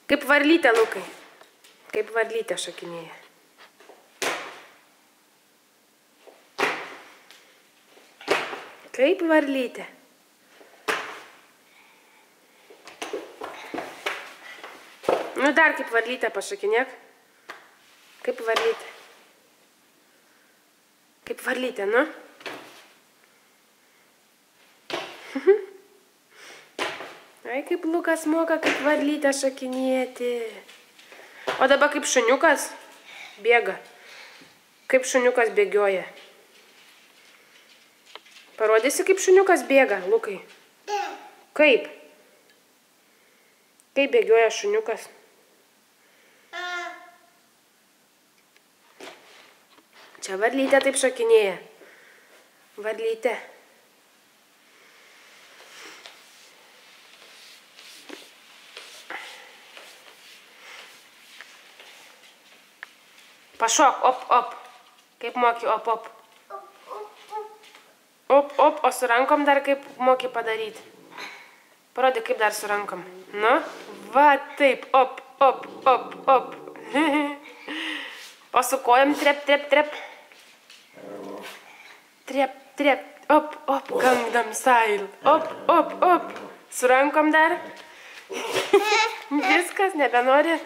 Kaip varlytė, Lukai. Kaip varlytė šokinėja. Kaip varlytė. Nu dar kaip varlytė pašokinėk. Kaip varlytė. Kaip varlytė, nu. Ai, kaip Lukas moka kaip varlytė šokinėti. O dabar kaip šuniukas bėga. Kaip šuniukas bėgioja. Parodysi, kaip šuniukas bėga, Lukai? Kaip? Kaip bėgioja šuniukas? Čia varlytė taip šokinėja. Varlytė. Pašok, op, op. Kaip moki, op, op. Op, op, o su rankom dar kaip moki padaryti. Parodyk, kaip dar su rankom. Nu, va, taip, op, op, op, op. O su kojom trep, trep, trep. Trep, trep, op, op, Gangnam Style. Op, op, op. Su rankom dar. Viskas, nebenori.